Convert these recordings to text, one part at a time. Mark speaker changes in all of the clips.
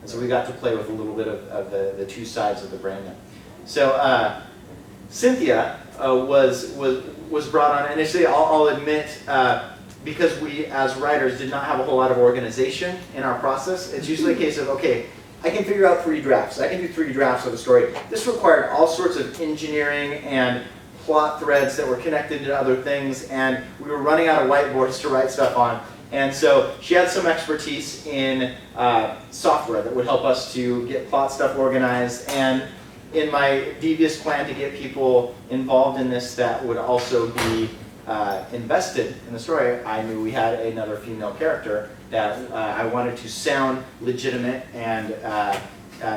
Speaker 1: So we got to play with a little bit of the two sides of the brain there. So Cynthia was brought on initially. I'll admit, because we as writers did not have a whole lot of organization in our process. It's usually a case of, okay, I can figure out 3 drafts. I can do 3 drafts of a story. This required all sorts of engineering and plot threads that were connected to other things, and we were running out of whiteboards to write stuff on. And so she had some expertise in software that would help us to get plot stuff organized. And in my devious plan to get people involved in this that would also be invested in the story, I knew we had another female character that I wanted to sound legitimate and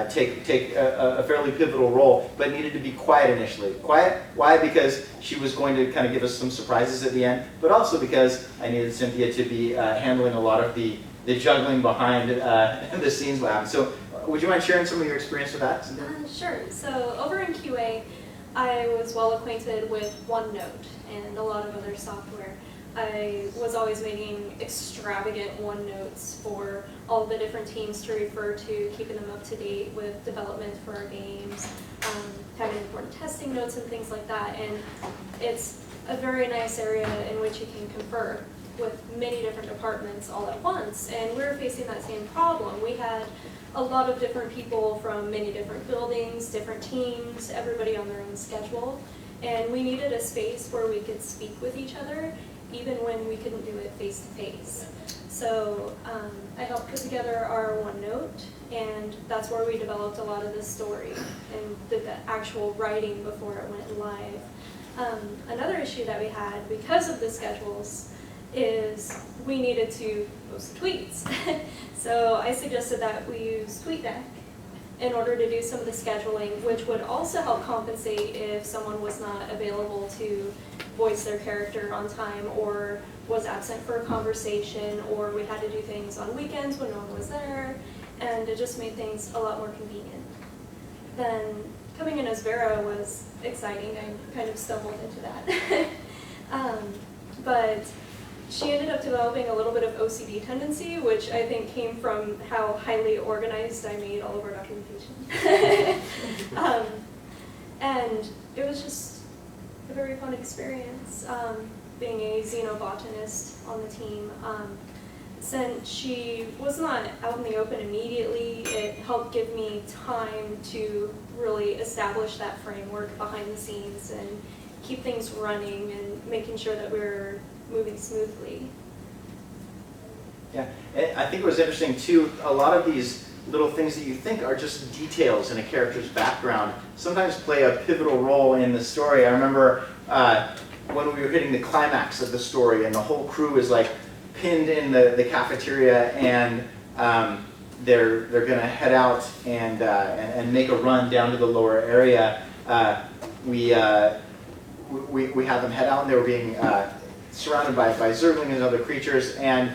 Speaker 1: take a fairly pivotal role, but needed to be quiet initially. Quiet, why? Because she was going to kind of give us some surprises at the end, but also because I needed Cynthia to be handling a lot of the juggling behind the scenes what happened. So would you mind sharing some of your experience with that, Cynthia?
Speaker 2: Sure. So over in QA, I was well acquainted with OneNote and a lot of other software. I was always making extravagant OneNotes for all the different teams to refer to, keeping them up to date with development for our games, having important testing notes and things like that. And it's a very nice area in which you can confer with many different departments all at once. And we were facing that same problem. We had a lot of different people from many different buildings, different teams, everybody on their own schedule. And we needed a space where we could speak with each other, even when we couldn't do it face-to-face. So I helped put together our OneNote, and that's where we developed a lot of the story and did the actual writing before it went live. Another issue that we had because of the schedules is we needed to post tweets. So I suggested that we use TweetDeck in order to do some of the scheduling, which would also help compensate if someone was not available to voice their character on time or was absent for a conversation, or we had to do things on weekends when no one was there, and it just made things a lot more convenient. Then coming in as Vera was exciting. I kind of stumbled into that. But she ended up developing a little bit of OCD tendency, which I think came from how highly organized I made all of our documentation. And it was just a very fun experience, being a xenobotanist on the team. Since she was not out in the open immediately, it helped give me time to really establish that framework behind the scenes and keep things running and making sure that we were moving smoothly.
Speaker 1: Yeah, I think it was interesting too, a lot of these little things that you think are just details in a character's background sometimes play a pivotal role in the story. I remember when we were hitting the climax of the story and the whole crew is like pinned in the cafeteria, and they're going to head out and make a run down to the lower area. We had them head out, and they were being surrounded by zerglings and other creatures, and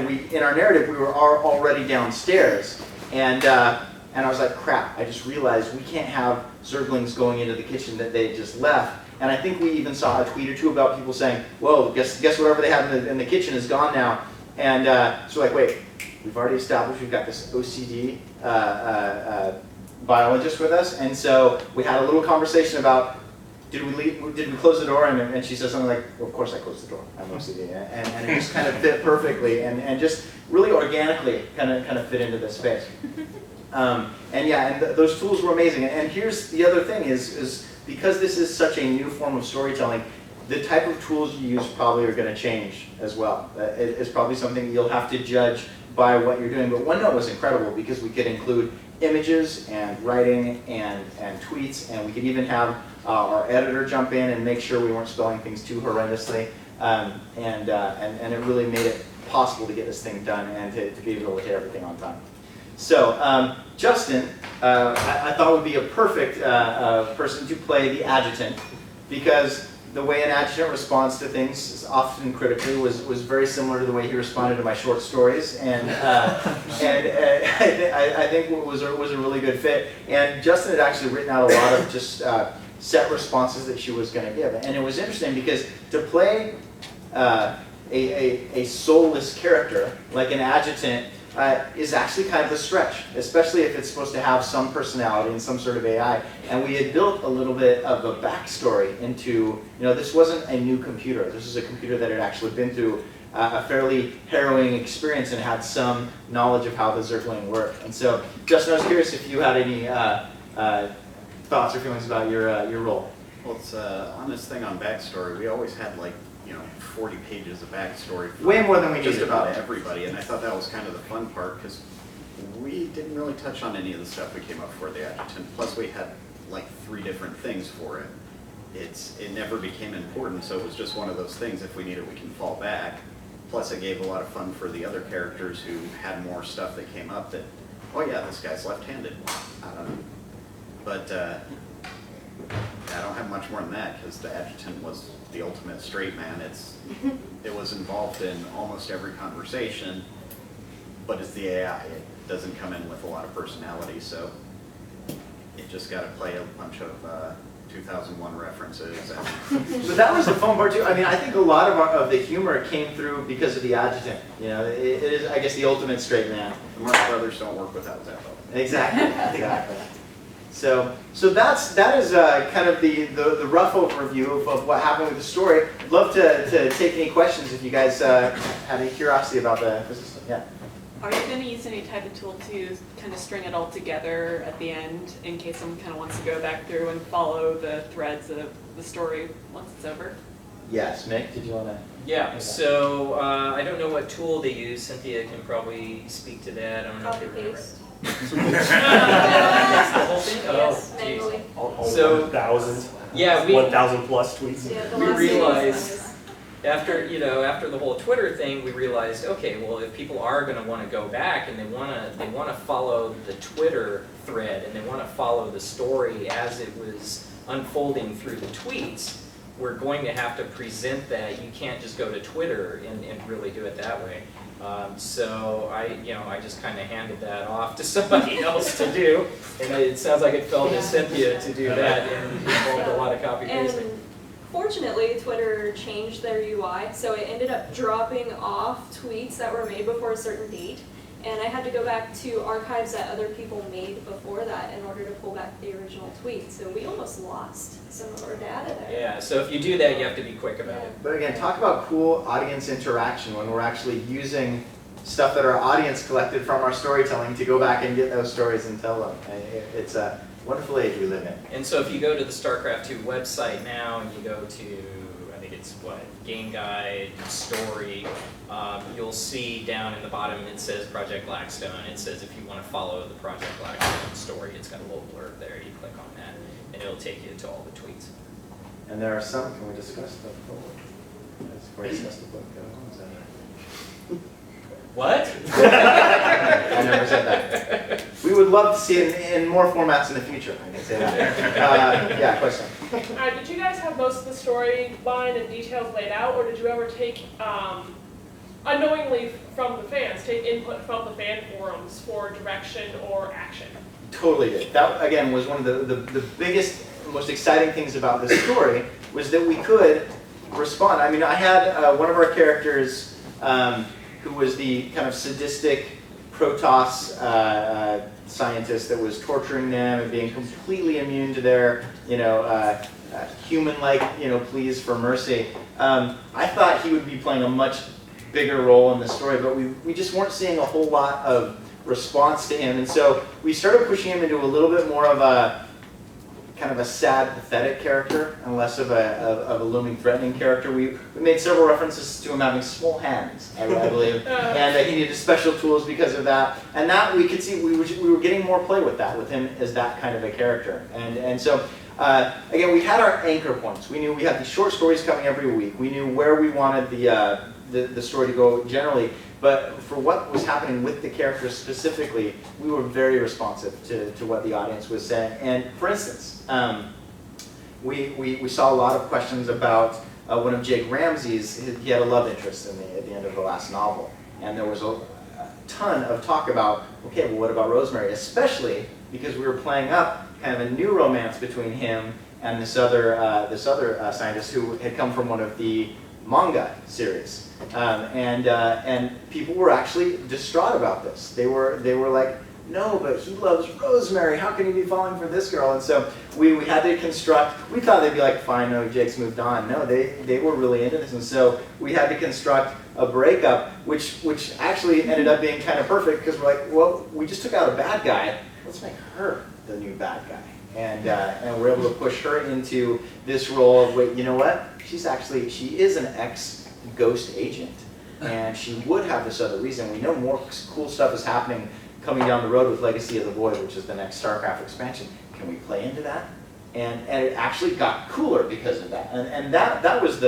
Speaker 1: we, in our narrative, we were already downstairs, and I was like, crap, I just realized we can't have zerglings going into the kitchen that they just left. And I think we even saw a tweet or two about people saying, whoa, guess whatever they have in the kitchen is gone now. And so we're like, wait, we've already established we've got this OCD biologist with us, and so we had a little conversation about, did we close the door? And she says something like, well, of course I closed the door, I'm OCD. And it just kind of fit perfectly, and just really organically kind of fit into this space. And yeah, and those tools were amazing. And here's the other thing is because this is such a new form of storytelling, the type of tools you use probably are going to change as well. It's probably something you'll have to judge by what you're doing. But OneNote was incredible because we could include images and writing and tweets, and we could even have our editor jump in and make sure we weren't spelling things too horrendously. And it really made it possible to get this thing done and to be able to hit everything on time. So Justin, I thought would be a perfect person to play the adjutant, because the way an adjutant responds to things, often critically, was very similar to the way he responded to my short stories, and I think it was a really good fit. And Justin had actually written out a lot of just set responses that she was going to give, and it was interesting because to play a soulless character like an adjutant, is actually kind of a stretch, especially if it's supposed to have some personality and some sort of AI. And we had built a little bit of a backstory into, this wasn't a new computer. This is a computer that had actually been through a fairly harrowing experience and had some knowledge of how the Zergling worked. And so, Justin, I was curious if you had any thoughts or feelings about your role.
Speaker 3: Well, it's on this thing on backstory, we always had 40 pages of backstory for
Speaker 1: Way more than we
Speaker 3: just
Speaker 1: needed.
Speaker 3: about everybody, and I thought that was kind of the fun part because we didn't really touch on any of the stuff we came up for the adjutant. Plus, we had 3 different things for it. It never became important, so it was just one of those things. If we need it, we can fall back. Plus, it gave a lot of fun for the other characters who had more stuff that came up that, oh yeah, this guy's left-handed. I don't know, but I don't have much more than that because the adjutant was the ultimate straight man. It was involved in almost every conversation, but it's the AI. It doesn't come in with a lot of personality, so it just got to play a bunch of 2001 references. And
Speaker 1: So that was the fun part too. I mean, I think a lot of the humor came through because of the adjutant. It is, I guess, the ultimate straight man.
Speaker 3: the Marx Brothers don't work without that, though.
Speaker 1: Exactly, exactly. So that is kind of the rough overview of what happened with the story. I'd love to take any questions if you guys have any curiosity about the system. Yeah.
Speaker 4: Are you going to use any type of tool to kind of string it all together at the end in case someone kind of wants to go back through and follow the threads of the story once it's over?
Speaker 1: Yes, Mick, did you want to?
Speaker 5: Yeah, so I don't know what tool they use. Cynthia can probably speak to that. I don't know if
Speaker 2: Copy
Speaker 5: you remember.
Speaker 2: paste.
Speaker 5: That's the whole thing?
Speaker 2: Yes,
Speaker 5: Oh, geez.
Speaker 2: manually.
Speaker 6: All
Speaker 5: So-
Speaker 6: 1,000,
Speaker 5: Yeah,
Speaker 6: 1,000 plus tweets.
Speaker 2: Yeah, the
Speaker 5: We
Speaker 2: last
Speaker 5: realized-
Speaker 2: thing is-
Speaker 5: after the whole Twitter thing, we realized, okay, well, if people are going to want to go back and they want to follow the Twitter thread and they want to follow the story as it was unfolding through the tweets, we're going to have to present that. You can't just go to Twitter and really do it that way. So I just kind of handed that off to somebody else to do, and it sounds like it fell to Cynthia to do that, and it involved a lot of copy pasting.
Speaker 2: And fortunately, Twitter changed their UI, so it ended up dropping off tweets that were made before a certain date. And I had to go back to archives that other people made before that in order to pull back the original tweet. So we almost lost some of our data there.
Speaker 5: Yeah, so if you do that, you have to be quick about it.
Speaker 1: But again, talk about cool audience interaction when we're actually using stuff that our audience collected from our storytelling to go back and get those stories and tell them. It's a wonderful age we live in.
Speaker 5: And so if you go to the StarCraft 2 website now and you go to, I think it's Game Guide, Story, you'll see down in the bottom it says Project Blackstone. It says if you want to follow the Project Blackstone story, it's got a little blurb there. You click on that and it'll take you to all the tweets.
Speaker 1: And there are some, can we discuss the book? Can we discuss the book? Is that right?
Speaker 5: What?
Speaker 1: I never said that. We would love to see it in more formats in the future. I can say that. Yeah, question.
Speaker 7: Did you guys have most of the storyline and details laid out, or did you ever take, unknowingly from the fans, take input from the fan forums for direction or action?
Speaker 1: Totally did. That, again, was one of the biggest, most exciting things about this story, was that we could respond. I mean, I had one of our characters who was the kind of sadistic Protoss scientist that was torturing them and being completely immune to their, human-like, pleas for mercy. I thought he would be playing a much bigger role in the story, but we just weren't seeing a whole lot of response to him, and so we started pushing him into a little bit more of a kind of a sad, pathetic character, and less of a looming, threatening character. We made several references to him having small hands, I believe, and that he needed special tools because of that. And that we could see we were getting more play with that, with him as that kind of a character. And so again, we had our anchor points. We knew we had these short stories coming every week. We knew where we wanted the story to go generally. But for what was happening with the characters specifically, we were very responsive to what the audience was saying. And for instance, we saw a lot of questions about one of Jake Ramsey's. He had a love interest at the end of the last novel. And there was a ton of talk about, okay, well, what about Rosemary? Especially because we were playing up kind of a new romance between him and this other scientist who had come from one of the manga series, and people were actually distraught about this. They were like, no, but he loves Rosemary. How can he be falling for this girl? And so we had to construct. We thought they'd be like, fine, no, Jake's moved on. No, they were really into this, and so we had to construct a breakup, which actually ended up being kind of perfect because we're like, well, we just took out a bad guy. Let's make her the new bad guy. And we're able to push her into this role of, wait, you know what? She is an ex-ghost agent, and she would have this other reason. We know more cool stuff is happening coming down the road with Legacy of the Void, which is the next StarCraft expansion. Can we play into that? And it actually got cooler because of that. And that was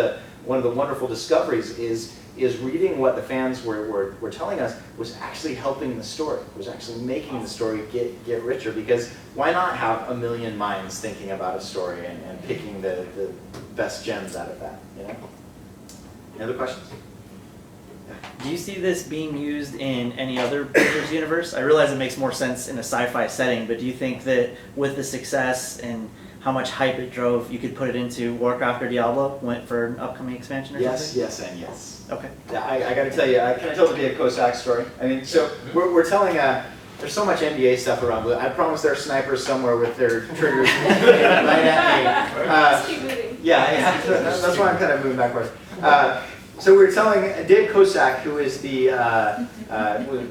Speaker 1: one of the wonderful discoveries is reading what the fans were telling us was actually helping the story, was actually making the story get richer, because why not have a million minds thinking about a story and picking the best gems out of that, you know? Any other questions?
Speaker 6: Do you see this being used in any other Blizzard's universe? I realize it makes more sense in a sci-fi setting, but do you think that with the success and how much hype it drove, you could put it into Warcraft or Diablo for an upcoming expansion or something?
Speaker 1: Yes, and yes.
Speaker 6: Okay.
Speaker 1: Yeah, I got to tell you, can I tell the Dave Kosak story? I mean, so we're telling there's so much NDA stuff around. I promise there are snipers somewhere with their triggers right at me.
Speaker 2: Just keep moving.
Speaker 1: Yeah, that's why I'm kind of moving backwards. So we were telling Dave Kosak, who is the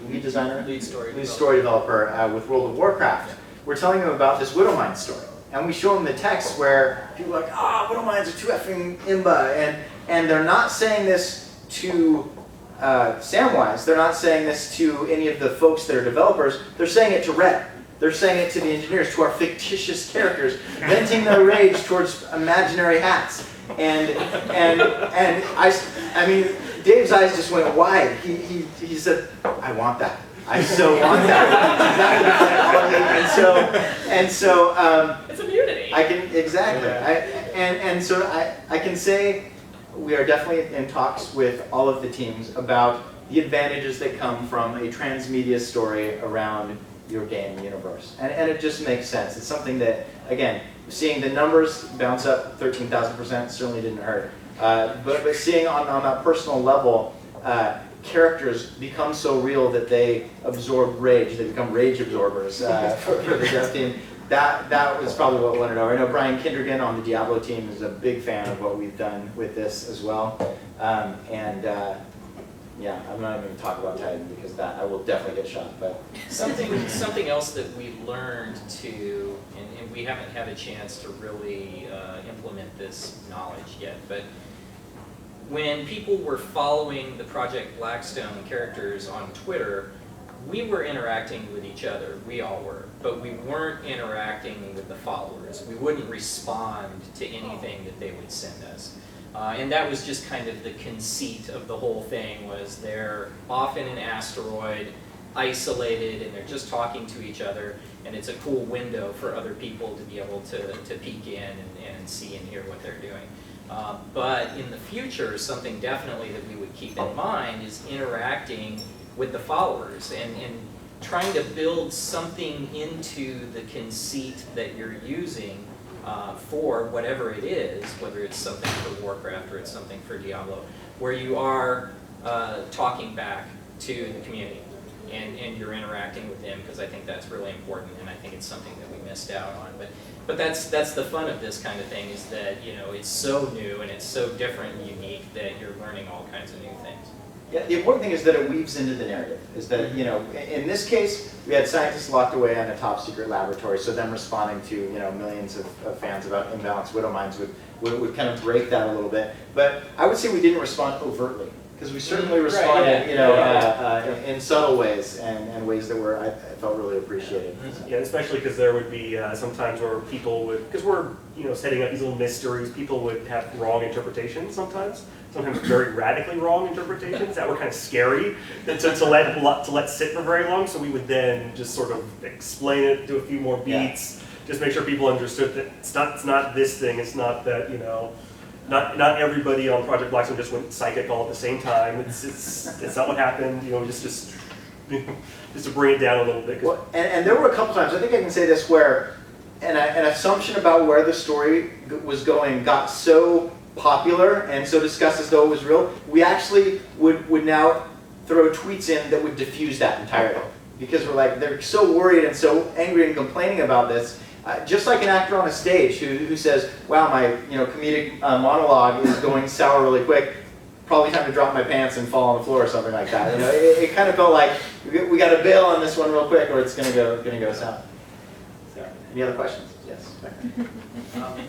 Speaker 1: lead designer,
Speaker 5: Lead story
Speaker 1: developer with World of Warcraft. We're telling him about this Widowmine story, and we show him the text where people are like, Widowmines are too effing imba, and they're not saying this to Samwise. They're not saying this to any of the folks that are developers. They're saying it to Red. They're saying it to the engineers, to our fictitious characters, venting their rage towards imaginary hats. And I mean, Dave's eyes just went wide. He said, I want that. I so want that. And so
Speaker 7: It's immunity.
Speaker 1: I can exactly. And so I can say we are definitely in talks with all of the teams about the advantages that come from a transmedia story around your game universe, and it just makes sense. It's something that, again, seeing the numbers bounce up 13,000% certainly didn't hurt. But seeing on that personal level, characters become so real that they absorb rage. They become rage absorbers for the dev team. That was probably what won it over. I know Brian Kindergan on the Diablo team is a big fan of what we've done with this as well. Yeah, I'm not even going to talk about Titan because that I will definitely get shot. But
Speaker 5: something else that we've learned too, and we haven't had a chance to really implement this knowledge yet, but when people were following the Project Blackstone characters on Twitter, we were interacting with each other, we all were, but we weren't interacting with the followers. We wouldn't respond to anything that they would send us. And that was just kind of the conceit of the whole thing, was they're off in an asteroid, isolated, and they're just talking to each other, and it's a cool window for other people to be able to peek in and see and hear what they're doing. But in the future, something definitely that we would keep in mind is interacting with the followers and trying to build something into the conceit that you're using for whatever it is, whether it's something for Warcraft or it's something for Diablo, where you are talking back to the community and you're interacting with them, because I think that's really important, and I think it's something that we missed out on. But that's the fun of this kind of thing, is that it's so new and it's so different and unique that you're learning all kinds of new things.
Speaker 1: yeah, the important thing is that it weaves into the narrative. Is that in this case we had scientists locked away in a top secret laboratory, so them responding to millions of fans about imbalanced widow minds would kind of break that a little bit. But I would say we didn't respond overtly, because we certainly responded in subtle ways and ways that I felt really appreciated.
Speaker 8: Yeah, especially because there would be sometimes where people would, because we're setting up these little mysteries, people would have wrong interpretations sometimes very radically wrong interpretations that were kind of scary to let sit for very long. So we would then just sort of explain it, do a few more beats, just make sure people understood that it's not this thing, it's not that not everybody on Project Blackstone just went psychic all at the same time. It's not what happened. Just to bring it down a little bit.
Speaker 1: Well, and there were a couple times, I think I can say this, where an assumption about where the story was going got so popular and so discussed as though it was real, we actually would now throw tweets in that would diffuse that entirely. Because we're like, they're so worried and so angry and complaining about this. Just like an actor on a stage who says, wow, my comedic monologue is going sour really quick, probably time to drop my pants and fall on the floor or something like that. It kind of felt like we got to bail on this one real quick or it's gonna go south. So, any other questions? Yes.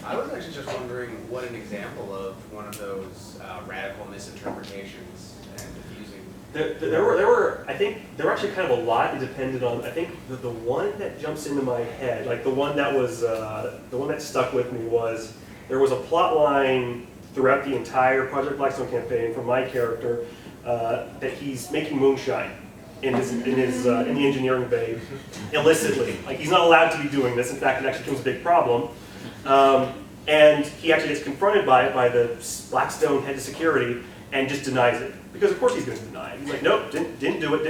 Speaker 9: I was actually just wondering what an example of one of those radical misinterpretations and diffusing.
Speaker 8: There were, I think, there were actually kind of a lot. It depended on, I think, the one that jumps into my head, like the one that stuck with me was, there was a plot line throughout the entire Project Blackstone campaign from my character that he's making moonshine in the engineering bay illicitly. Like, he's not allowed to be doing this. In fact, it actually becomes a big problem. And he actually gets confronted by it by the Blackstone head of security and just denies it. Because of course he's going to deny it. He's like, nope, didn't do it.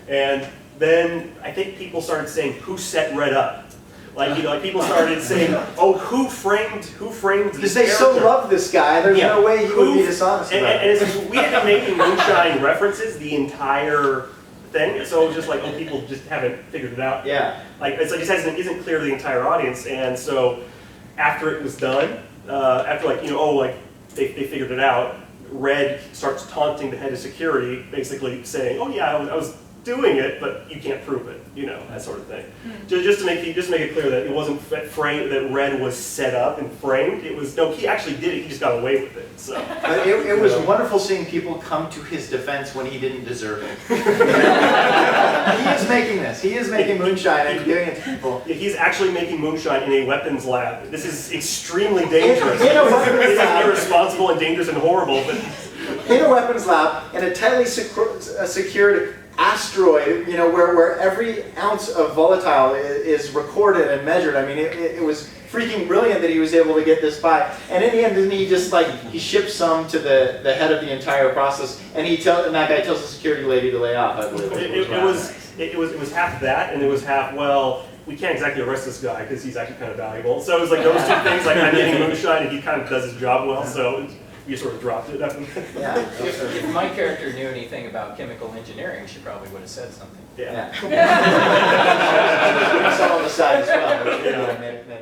Speaker 8: And then I think people started saying, who set Red up? Like, like people started saying, oh, who framed this
Speaker 1: Because they so love this guy, there's no way he would be dishonest about it.
Speaker 8: And we had been making moonshine references the entire thing, so it was just like, oh, people just haven't figured it out.
Speaker 1: Yeah.
Speaker 8: Like, it's like it isn't clear to the entire audience, and so after it was done, after they figured it out, Red starts taunting the head of security, basically saying, oh yeah, I was doing it, but you can't prove it, that sort of thing. Just to make it clear that it wasn't framed, that Red was set up and framed. It was, no, he actually did it, he just got away with it. So.
Speaker 1: But it was wonderful seeing people come to his defense when he didn't deserve it. He is making this. He is making moonshine and doing it to people.
Speaker 8: He's actually making moonshine in a weapons lab. This is extremely dangerous.
Speaker 1: In a weapons lab.
Speaker 8: Irresponsible and dangerous and horrible. But
Speaker 1: in a weapons lab, in a tightly secured asteroid, where every ounce of volatile is recorded and measured. I mean, it was freaking brilliant that he was able to get this by. And in the end, didn't he just he shipped some to the head of the entire process, and that guy tells the security lady to lay off, I believe.
Speaker 8: It was half that, and it was half, well, we can't exactly arrest this guy because he's actually kind of valuable. So it was like those two things, like I'm getting moonshine and he kind of does his job well, so you sort of dropped it.
Speaker 1: Yeah.
Speaker 5: If my character knew anything about chemical engineering, she probably would have said something.
Speaker 8: Yeah.
Speaker 1: It's on the side as well. Made